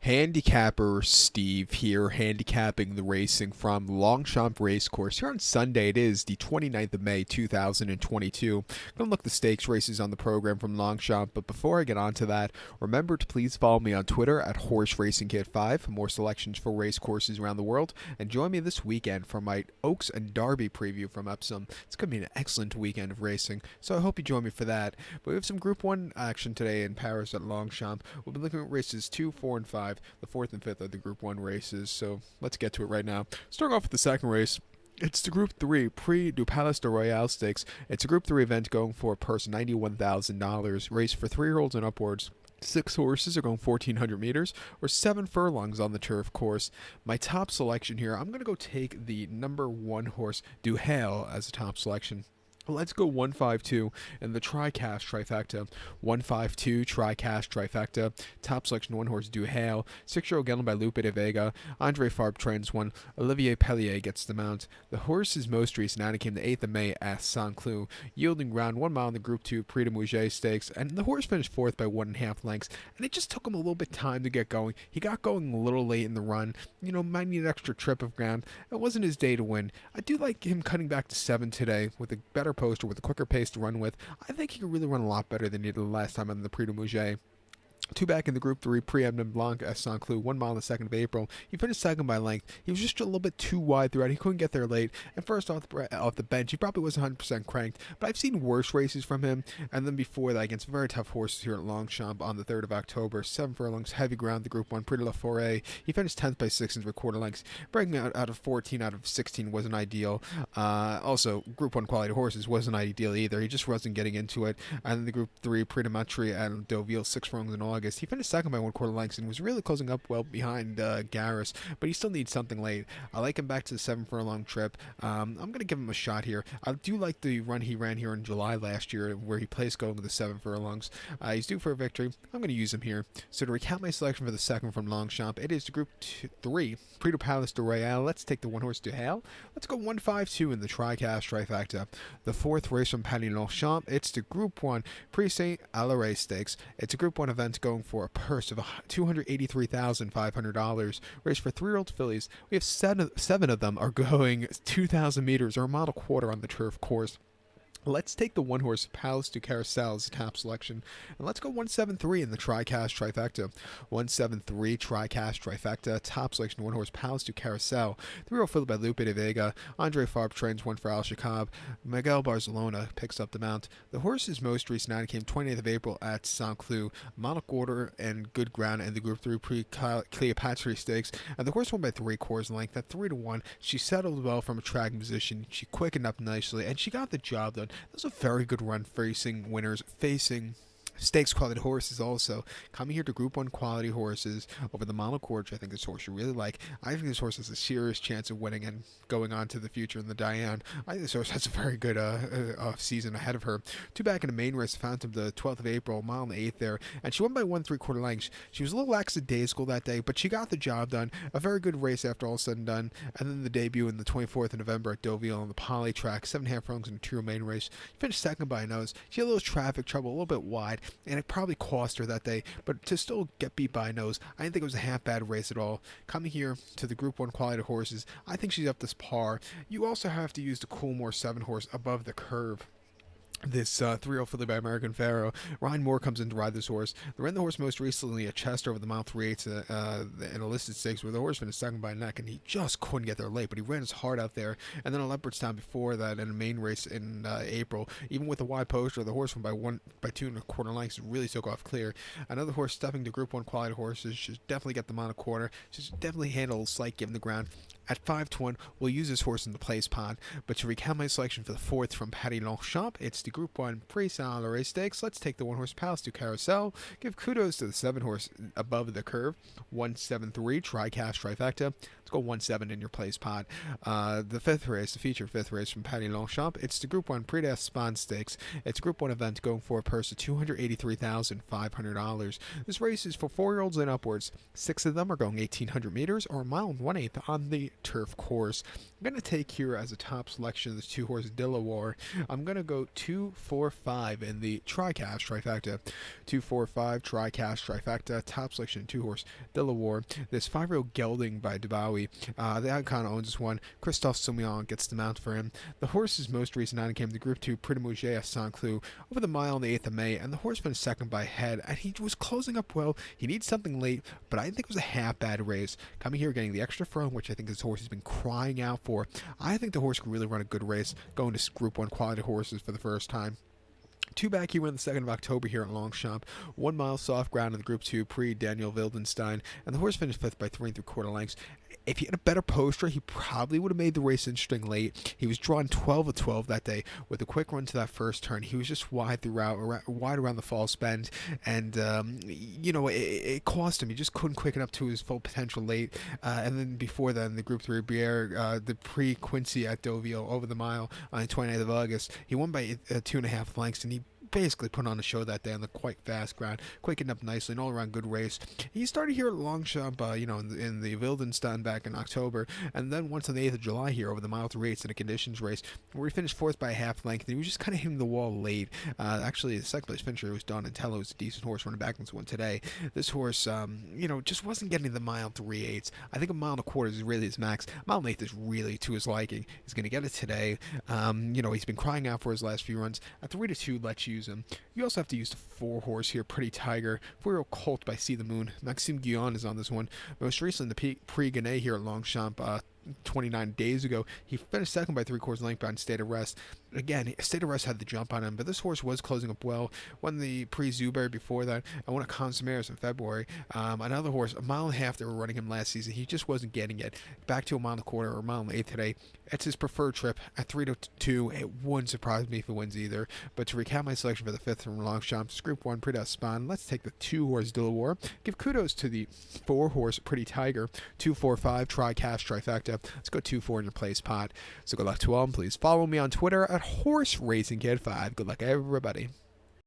Handicapper Steve here, handicapping the racing from Longchamp Racecourse. Here on Sunday, it is the 29th of May, 2022. Gonna look at the stakes races on the program from Longchamp, but before I get on to that, remember to please follow me on Twitter at HorseRacingKid5 for more selections for race courses around the world, and join me this weekend for my Oaks and Derby preview from Epsom. It's gonna be an excellent weekend of racing, so I hope you join me for that. But we have some Group 1 action today in Paris at Longchamp. We'll be looking at races 2, 4, and 5. The 4th and 5th are the Group 1 races, so let's get to it right now. Starting off with the second race, it's the Group 3 Prix du Palais-ROYAL Stakes. It's a Group 3 event going for a purse of $91,000. Race for 3-year-olds and upwards. 6 horses are going 1,400 meters, or 7 furlongs on the turf course. My top selection here, I'm going to go take the number 1 horse, Du Hale, as a top selection. Let's go 152 in the TriCash trifecta. 152 TriCash trifecta. Top selection 1 horse Du Hale. 6-year-old gelded by Lupe de Vega. Andre Farb trains 1. Olivier Pellier gets the mount. The horse's most recent outing came the 8th of May at Saint-Cloud, yielding round 1 mile in the Group 2 Prix de Mouget Stakes, and the horse finished 4th by 1.5 lengths, and it just took him a little bit time to get going. He got going a little late in the run. Might need an extra trip of ground. It wasn't his day to win. I do like him cutting back to 7 today with a better poster with a quicker pace to run with. I think he can really run a lot better than he did the last time on the Prix de Mouget. 2 back in the Group 3 Prix Blanc at Saint-Cloud, 1 mile on the 2nd of April. He finished 2nd by length. He was just a little bit too wide throughout. He couldn't get there late. And first off the bench, he probably wasn't 100% cranked. But I've seen worse races from him. And then before that, against very tough horses here at Longchamp on the 3rd of October. 7 furlongs, heavy ground, the Group 1 Prix de la Forêt. He finished 10th by 6 and 3/4 lengths. Breaking out of 14 out of 16 wasn't ideal. Also, Group 1 quality horses wasn't ideal either. He just wasn't getting into it. And then the Group 3 Prix de Matry at Deauville, 6 furlongs in August. He finished 2nd by 1/4 lengths and was really closing up well behind Garris, but he still needs something late. I like him back to the 7 furlong trip. I'm going to give him a shot here. I do like the run he ran here in July last year where he placed going to the 7 furlongs. He's due for a victory. I'm going to use him here. So to recount my selection for the second from Longchamp, it is the Group 3 Prix du Palais-ROYAL. Let's take the 1 horse Du Hale. Let's go 152 in the TriCash trifecta. The 4th race from Paris-Longchamp, it's the Group 1 Prix SAINT-ALARY Stakes. It's a Group 1 event going for a purse of $283,500. Race for 3-year-old fillies. We have seven of them are going 2,000 meters or a mile and a quarter on the turf course. Let's take the 1 horse Palais du Carousel as a top selection, and let's go 173 in the TriCash trifecta. 173 TriCash trifecta, top selection 1 horse Palais du Carousel. 3-year-old filly by Lupe de Vega. Andre Farb trains 1 for Al Shakab. Miguel Barcelona picks up the mount. The horse's most recent outing came 28th of April at Saint-Cloud. Mile quarter and good ground in the Group 3 Prix Cleopatra Stakes, and the horse won by 3/4 length at 3-1. She settled well from a tracking position. She quickened up nicely, and she got the job done. That was a very good run facing winners, facing stakes quality horses also. Coming here to Group 1 quality horses over the monocord, which I think this horse you really like. I think this horse has a serious chance of winning and going on to the future in the Diane. I think this horse has a very good season ahead of her. 2 back in the main race, Phantom, the 12th of April, mile and the 8th there, and she won by 1 3/4 lengths. She was a little lackadaisical that day, but she got the job done. A very good race after all said and done. And then the debut in the 24th of November at Deauville on the Poly track, 7.5 furlongs in a 2 main race. She finished 2nd by a nose. She had a little traffic trouble, a little bit wide, and it probably cost her that day, but to still get beat by a nose, I didn't think it was a half bad race at all. Coming here to the Group 1 quality horses, I think she's up this par. You also have to use the Coolmore 7 horse above the curve. This 3-year-old filly by American Pharaoh. Ryan Moore comes in to ride this horse. They ran the horse most recently at Chester over the mile 3/8 in a listed stakes where the horse finished 2nd by a neck, and he just couldn't get there late, but he ran his heart out there. And then a Leopardstown before that in a main race in April. Even with a wide poster, the horse went by 2 1/4 lengths and really took off clear. Another horse stepping to Group 1 quality horses should definitely get them on a quarter. Should definitely handle a slight given the ground. At 5-1, we'll use this horse in the place pod. But to recount my selection for the 4th from Paris-Longchamp, it's the Group 1 Prix SAINT-ALARY Stakes. Let's take the 1 horse Palais du Carousel. Give kudos to the 7 horse above the curve. 173 TriCash trifecta. Let's go 1-7 in your place pod. The 5th race, the featured 5th race from Paris-Longchamp, it's the Group 1 Prix d'Espagne Stakes. It's a Group 1 event going for a purse of $283,500. This race is for 4-year-olds and upwards. 6 of them are going 1,800 meters or a mile and 1/8 on the turf course. I'm going to take here as a top selection the 2 horse Delaware. I'm going to go 2 2-4-5 in the tricast trifecta. 2-4-5 tricast trifecta. Top selection 2-horse Delaware. There's 5-year-old Gelding by Dubawi. The icon owns this one. Christophe Soumillon gets the mount for him. The horse's most recent outing came to Group 2 Prix de Mouget at Saint-Cloud over the mile on the 8th of May, and the horse finished second by a head, and he was closing up well. He needs something late, but I think it was a half-bad race. Coming here, getting the extra furlong, which I think this horse has been crying out for. I think the horse can really run a good race, going to Group 1 quality horses for the first time. Two back, he won the 2nd of October here at Longchamp. 1 mile soft ground in the Group 2 Prix Daniel Wildenstein, and the horse finished 5th by 3 3/4 lengths. If he had a better poster, he probably would have made the race interesting late. He was drawn 12 of 12 that day with a quick run to that first turn. He was just wide throughout, wide around the false bend, and it cost him. He just couldn't quicken up to his full potential late. And then before then, the Group 3 Briere, the Prix Quincy at Deauville over the mile on the 29th of August. He won by 2.5 lengths, and he basically put on a show that day on the quite fast ground, quickened up nicely, an all-around good race. He started here at Longchamp, in the Wildenstein back in October, and then once on the 8th of July here over the mile 3/8 in a conditions race, where he finished 4th by a half length, and he was just kind of hitting the wall late. Actually, the second place finisher was Donatello, who's a decent horse running back into one today. This horse, just wasn't getting the mile 3/8. I think a mile and a quarter is really his max. Mile and 1/8 is really to his liking. He's going to get it today. He's been crying out for his last few runs. At 3-2, let's use him. You also have to use the 4-horse here, Pretty Tiger. 4-year-old Colt by See the Moon. Maxime Guyon is on this one. Most recently, the Prix Gannet here at Longchamp 29 days ago. He finished second by 3/4 length behind State of Rest. Again, State of Rest had the jump on him, but this horse was closing up well. Won the Prix Zuber before that, and won a Consumers in February. Another horse, a mile and a half, they were running him last season. He just wasn't getting it. Back to a mile and a quarter or a mile and 1/8 today. It's his preferred trip at 3-2. It wouldn't surprise me if he wins either. But to recap my selection for the 5th from Longchamp, Group 1 Prix d'Espagne, let's take the 2-horse Delaware. Give kudos to the 4-horse Pretty Tiger. 2-4-5 Tricast Trifecta. Let's go 2-4 in your place pot. So good luck to all, and please follow me on Twitter at HorseRacingKid5. Good luck, everybody.